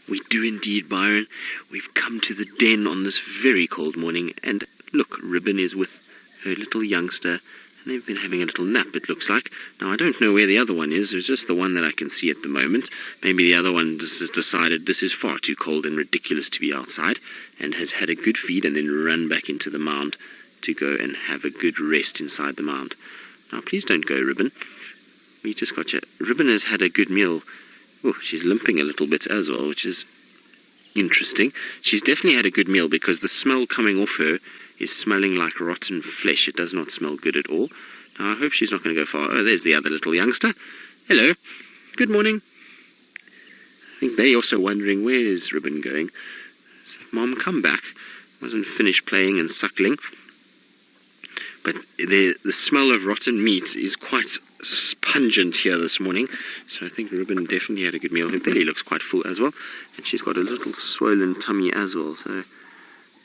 We do indeed, Byron. We've come to the den on this very cold morning, and look, Ribbon is with her little youngster, and they've been having a little nap, it looks like. Now, I don't know where the other one is. There's just the one that I can see at the moment. Maybe the other one has decided this is far too cold and ridiculous to be outside, and has had a good feed and then run back into the mound to go and have a good rest inside the mound. Now, please don't go, Ribbon. We just got you. Ribbon has had a good meal. Oh, she's limping a little bit as well, which is interesting. She's definitely had a good meal because the smell coming off her is smelling like rotten flesh. It does not smell good at all. Now, I hope she's not going to go far. Oh, there's the other little youngster. Hello. Good morning. I think they're also wondering, where's Ribbon going? So, Mom, come back. Wasn't finished playing and suckling. But the smell of rotten meat is quite pungent here this morning, so I think Ribbon definitely had a good meal. Her belly looks quite full as well, and she's got a little swollen tummy as well, so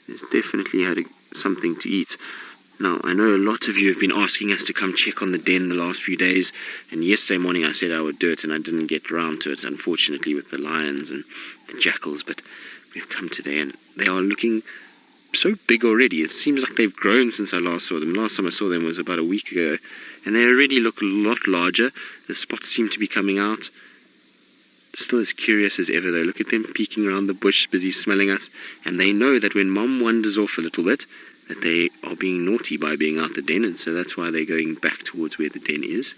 she's definitely had something to eat. Now, I know a lot of you have been asking us to come check on the den the last few days, and yesterday morning I said I would do it, and I didn't get around to it, unfortunately, with the lions and the jackals, but we've come today, and they are looking so big already. It seems like they've grown since I last saw them. Last time I saw them was about a week ago, and they already look a lot larger. The spots seem to be coming out. Still as curious as ever though. Look at them peeking around the bush, busy smelling us, and they know that when Mom wanders off a little bit, that they are being naughty by being out the den, and so that's why they're going back towards where the den is.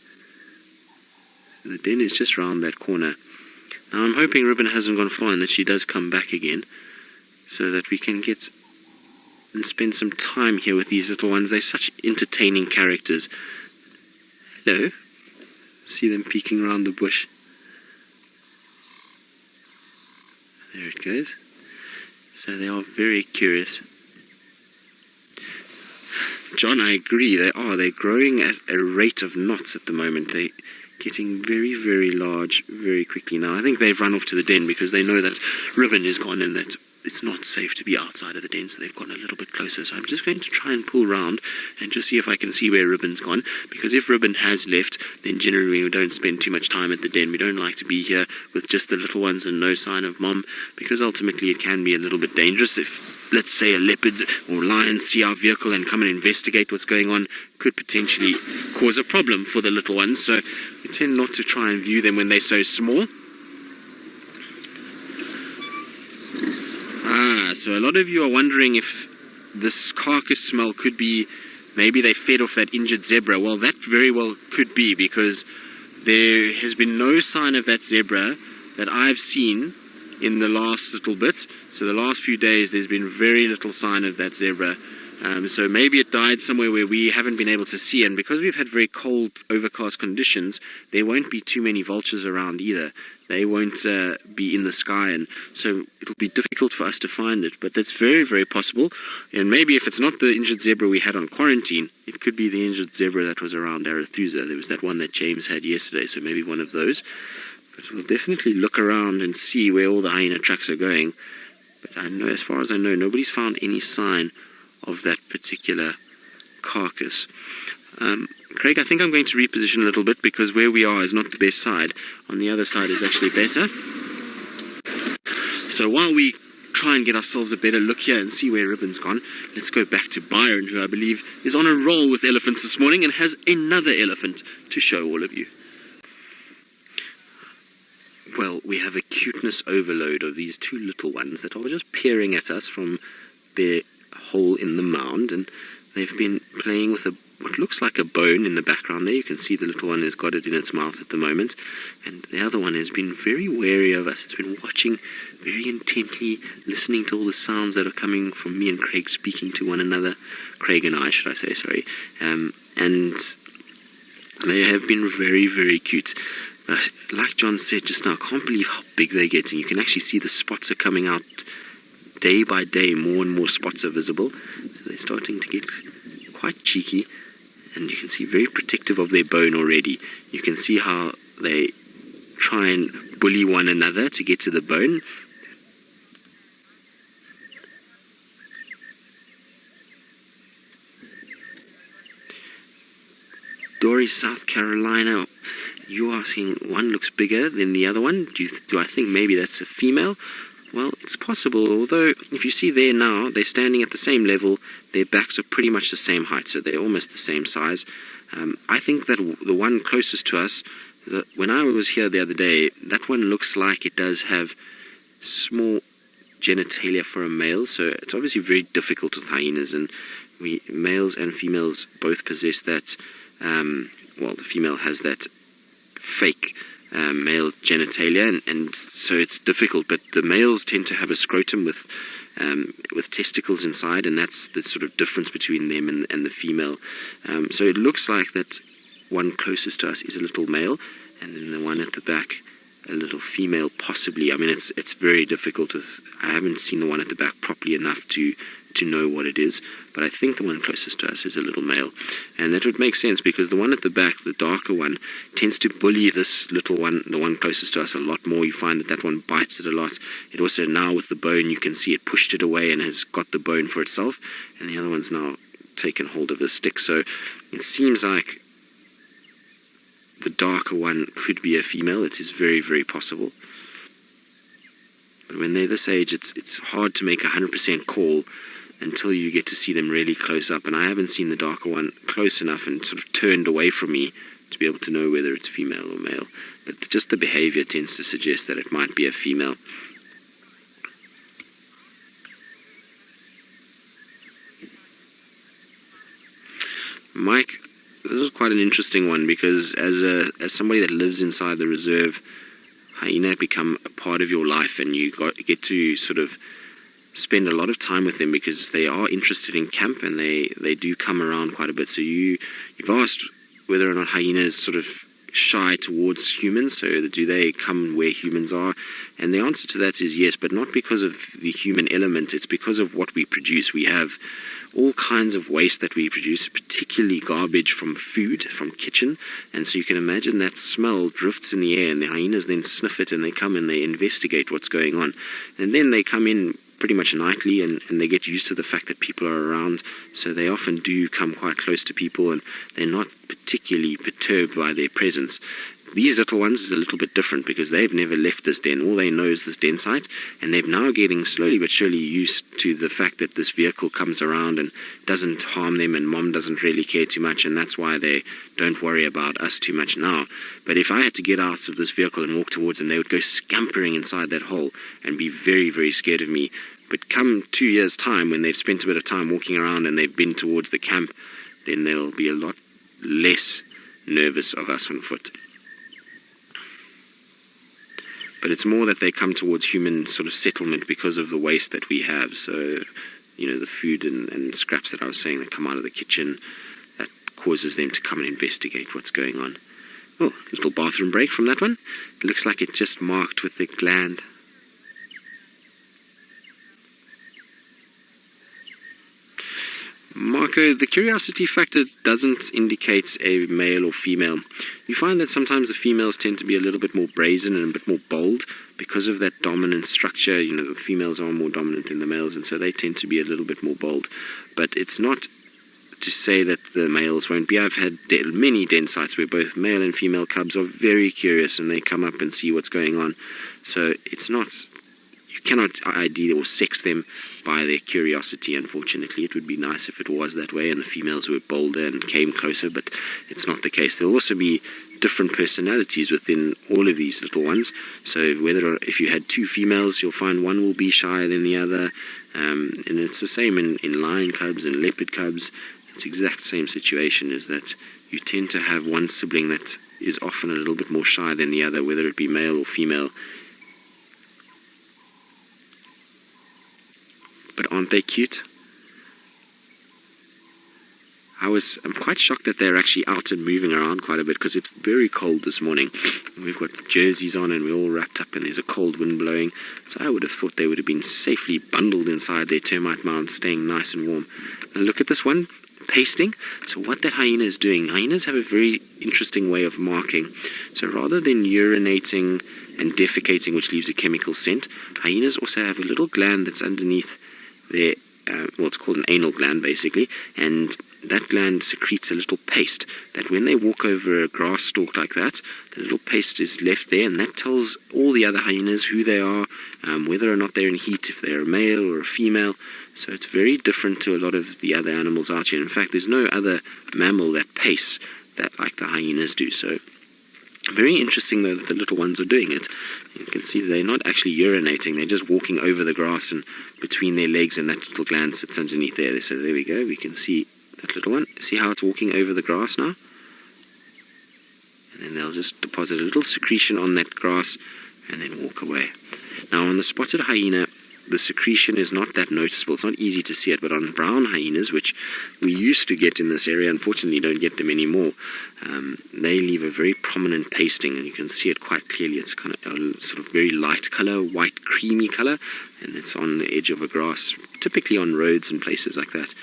So the den is just round that corner. Now I'm hoping Ribbon hasn't gone far and that she does come back again, so that we can get and spend some time here with these little ones. They're such entertaining characters. Hello. See them peeking around the bush. There it goes. So they are very curious. John, I agree, they are. They're growing at a rate of knots at the moment. They're getting very, very large very quickly. Now, I think they've run off to the den because they know that Ribbon is gone and that it's not safe to be outside of the den, so they've gone a little bit closer. So I'm just going to try and pull round and just see if I can see where Ribbon's gone, because if Ribbon has left, then generally we don't spend too much time at the den. We don't like to be here with just the little ones and no sign of Mom, because ultimately it can be a little bit dangerous if, let's say, a leopard or lion see our vehicle and come and investigate what's going on. Could potentially cause a problem for the little ones, so we tend not to try and view them when they're so small. So a lot of you are wondering if this carcass smell could be maybe they fed off that injured zebra. Well, that very well could be, because there has been no sign of that zebra that I've seen in the last little bit. So the last few days there's been very little sign of that zebra. So maybe it died somewhere where we haven't been able to see, and because we've had very cold, overcast conditions, there won't be too many vultures around either. They won't be in the sky, and so it'll be difficult for us to find it. But that's very, very possible. And maybe if it's not the injured zebra we had on quarantine, it could be the injured zebra that was around Arathusa. There was that one that James had yesterday, so maybe one of those. But we'll definitely look around and see where all the hyena tracks are going. But I know, as far as I know, nobody's found any sign of that particular carcass. Craig, I think I'm going to reposition a little bit, because where we are is not the best side. On the other side is actually better. So while we try and get ourselves a better look here and see where Ribbon's gone, let's go back to Byron, who I believe is on a roll with elephants this morning and has another elephant to show all of you. Well, we have a cuteness overload of these two little ones that are just peering at us from their hole in the mound, and they've been playing with what looks like a bone in the background there. You can see the little one has got it in its mouth at the moment, and the other one has been very wary of us. It's been watching very intently, listening to all the sounds that are coming from me and Craig speaking to one another. Craig and I, should I say, sorry. And they have been very, very cute. But like John said just now, I can't believe how big they're getting. You can actually see the spots are coming out day by day. More and more spots are visible, so they're starting to get quite cheeky, and you can see very protective of their bone already. You can see how they try and bully one another to get to the bone. Dory, South Carolina, you're asking one looks bigger than the other one. Do I think maybe that's a female? Well, it's possible, although if you see there now, they're standing at the same level, their backs are pretty much the same height, so they're almost the same size. I think that the one closest to us, when I was here the other day, that one looks like it does have small genitalia for a male, so it's obviously very difficult with hyenas, and males and females both possess that, well, the female has that fake male genitalia, and so it's difficult, but the males tend to have a scrotum with testicles inside, and that's the sort of difference between them and the female. So it looks like that one closest to us is a little male, and then the one at the back a little female, possibly. I mean, it's very difficult. I haven't seen the one at the back properly enough to know what it is, but I think the one closest to us is a little male, and that would make sense because the one at the back, the darker one, tends to bully this little one, the one closest to us, a lot more. You find that one bites it a lot. It also, now with the bone, you can see it pushed it away and has got the bone for itself, and the other one's now taken hold of a stick. So it seems like the darker one could be a female. It is very, very possible. But when they're this age, it's hard to make a 100% call until you get to see them really close up. And I haven't seen the darker one close enough and sort of turned away from me to be able to know whether it's female or male. But just the behavior tends to suggest that it might be a female. Mike, this was quite an interesting one because as somebody that lives inside the reserve, hyena become a part of your life, and you get to sort of spend a lot of time with them because they are interested in camp, and they do come around quite a bit. So you've asked whether or not hyenas sort of shy towards humans, so do they come where humans are? And the answer to that is yes, but not because of the human element. It's because of what we produce. We have all kinds of waste that we produce, particularly garbage from food, from kitchen, and so you can imagine that smell drifts in the air, and the hyenas then sniff it, and they come and they investigate what's going on, and then they come in pretty much nightly, and they get used to the fact that people are around, so they often do come quite close to people, and they're not particularly perturbed by their presence. These little ones is a little bit different because they've never left this den. All they know is this den site, and they're now getting slowly but surely used to the fact that this vehicle comes around and doesn't harm them, and mom doesn't really care too much, and that's why they don't worry about us too much now. But if I had to get out of this vehicle and walk towards them, they would go scampering inside that hole and be very, very scared of me. But come 2 years' time, when they've spent a bit of time walking around and they've been towards the camp, then they'll be a lot less nervous of us on foot. But it's more that they come towards human sort of settlement because of the waste that we have. So, you know, the food and scraps that I was saying that come out of the kitchen, that causes them to come and investigate what's going on. Oh, little bathroom break from that one. It looks like it just marked with the gland. Marco, the curiosity factor doesn't indicate a male or female. You find that sometimes the females tend to be a little bit more brazen and a bit more bold because of that dominant structure. You know, the females are more dominant than the males, and so they tend to be a little bit more bold. But it's not to say that the males won't be. I've had many den sites where both male and female cubs are very curious, and they come up and see what's going on. So it's not... You cannot ID or sex them by their curiosity, unfortunately. It would be nice if it was that way and the females were bolder and came closer, but it's not the case. There'll also be different personalities within all of these little ones. So if you had two females, you'll find one will be shyer than the other. And it's the same in lion cubs and leopard cubs. It's the exact same situation, is that you tend to have one sibling that is often a little bit more shy than the other, whether it be male or female. But aren't they cute? I'm quite shocked that they're actually out and moving around quite a bit because it's very cold this morning. We've got jerseys on and we're all wrapped up and there's a cold wind blowing. So I would have thought they would have been safely bundled inside their termite mound, staying nice and warm. And look at this one, pasting. So what that hyena is doing, hyenas have a very interesting way of marking. So rather than urinating and defecating, which leaves a chemical scent, hyenas also have a little gland that's underneath their, well, it's called an anal gland basically, and that gland secretes a little paste that when they walk over a grass stalk like that, the little paste is left there, and that tells all the other hyenas who they are, whether or not they're in heat, if they're a male or a female. So it's very different to a lot of the other animals out here. In fact, there's no other mammal that pace that like the hyenas do. So very interesting though that the little ones are doing it. You can see they're not actually urinating, they're just walking over the grass and between their legs, and that little gland sits underneath there. So there we go, we can see that little one. See how it's walking over the grass now? And then they'll just deposit a little secretion on that grass and then walk away. Now on the spotted hyena, the secretion is not that noticeable. It's not easy to see it, but on brown hyenas, which we used to get in this area, unfortunately don't get them anymore, they leave a very prominent pasting, and you can see it quite clearly. It's kind of a sort of very light color, white creamy color, and it's on the edge of a grass, typically on roads and places like that.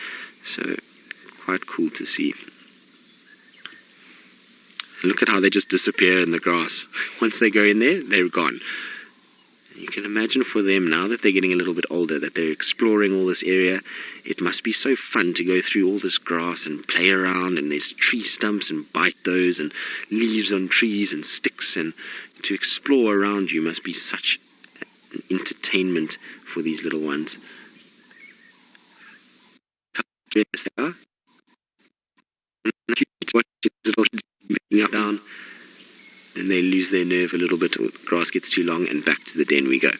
So quite cool to see. And look at how they just disappear in the grass. Once they go in there, they're gone. You can imagine for them, now that they're getting a little bit older, that they're exploring all this area, it must be so fun to go through all this grass and play around, and there's tree stumps and bite those, and leaves on trees and sticks, and to explore around you must be such an entertainment for these little ones. Yes, they are. Down, and they lose their nerve a little bit, or the grass gets too long, and back to the den we go.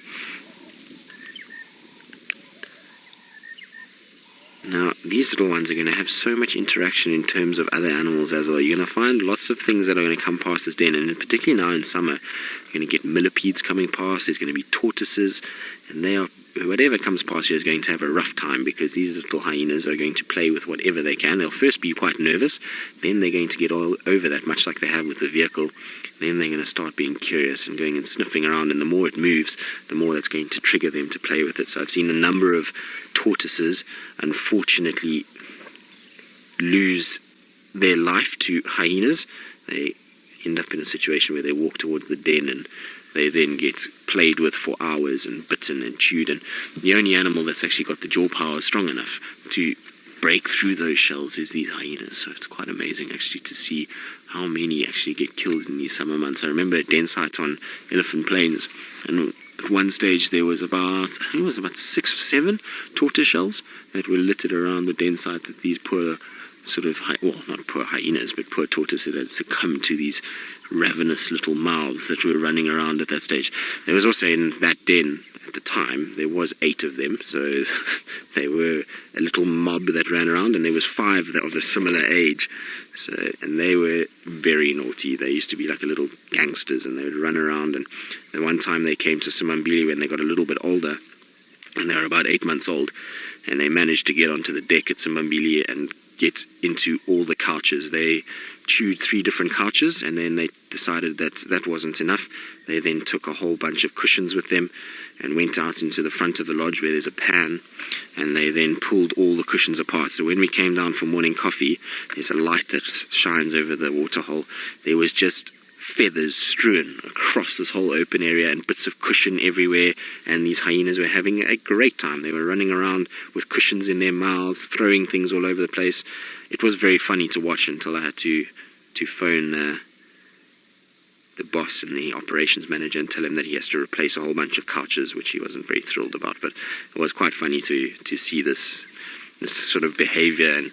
Now, these little ones are going to have so much interaction in terms of other animals as well. You're going to find lots of things that are going to come past this den, and particularly now in summer, you're going to get millipedes coming past, there's going to be tortoises, and they are, whatever comes past you is going to have a rough time, because these little hyenas are going to play with whatever they can. They'll first be quite nervous, then they're going to get all over that, much like they have with the vehicle. Then they're going to start being curious and going and sniffing around, and the more it moves, the more that's going to trigger them to play with it. So I've seen a number of tortoises, unfortunately, lose their life to hyenas. They end up in a situation where they walk towards the den, and they then get played with for hours and bitten and chewed, and the only animal that's actually got the jaw power strong enough to break through those shells is these hyenas. So it's quite amazing actually to see how many actually get killed in these summer months. I remember a den site on Elephant Plains, and at one stage there was about, I think it was about 6 or 7 tortoise shells that were littered around the den site, that these poor sort of, well, not poor hyenas, but poor tortoises that had succumbed to these ravenous little mouths that were running around at that stage. There was also in that den at the time, there was 8 of them, so they were a little mob that ran around, and there was 5 of a similar age. So, and they were very naughty. They used to be like a little gangsters, and they would run around. And the one time they came to Simambili when they got a little bit older, and they were about 8 months old, and they managed to get onto the deck at Simambili and get into all the couches. They chewed 3 different couches, and then they decided that that wasn't enough. They then took a whole bunch of cushions with them and went out into the front of the lodge where there's a pan, and they then pulled all the cushions apart. So when we came down for morning coffee, there's a light that shines over the waterhole. There was just feathers strewn across this whole open area and bits of cushion everywhere, and these hyenas were having a great time. They were running around with cushions in their mouths, throwing things all over the place. It was very funny to watch until I had to phone the boss and the operations manager and tell him that he has to replace a whole bunch of couches, which he wasn't very thrilled about. But it was quite funny to see this sort of behavior, and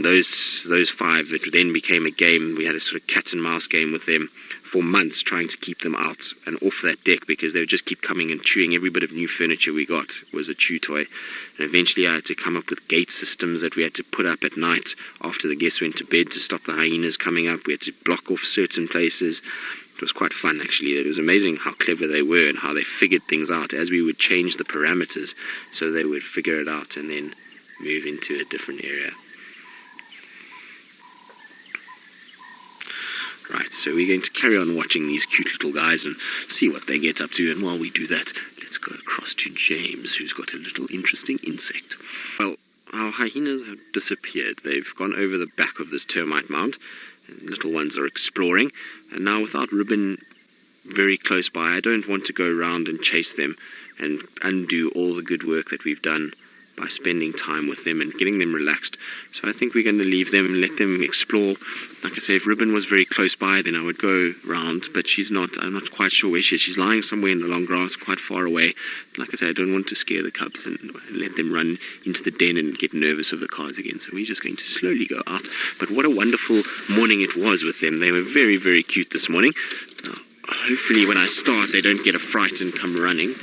those 5, it then became a game. We had a sort of cat and mouse game with them for months, trying to keep them out and off that deck, because they would just keep coming and chewing. Every bit of new furniture we got was a chew toy. And eventually I had to come up with gate systems that we had to put up at night after the guests went to bed to stop the hyenas coming up. We had to block off certain places. It was quite fun actually. It was amazing how clever they were and how they figured things out as we would change the parameters, so they would figure it out and then move into a different area. Right, so we're going to carry on watching these cute little guys and see what they get up to, and while we do that, let's go across to James, who's got a little interesting insect. Well, our hyenas have disappeared. They've gone over the back of this termite mound, and little ones are exploring, and now without Ribbon very close by, I don't want to go around and chase them and undo all the good work that we've done by spending time with them and getting them relaxed. So I think we're going to leave them and let them explore. Like I say, if Ribbon was very close by, then I would go round, but she's not. I'm not quite sure where she is. She's lying somewhere in the long grass, quite far away. Like I say, I don't want to scare the cubs and let them run into the den and get nervous of the cars again. So we're just going to slowly go out. But what a wonderful morning it was with them. They were very, very cute this morning. Hopefully when I start they don't get a fright and come running.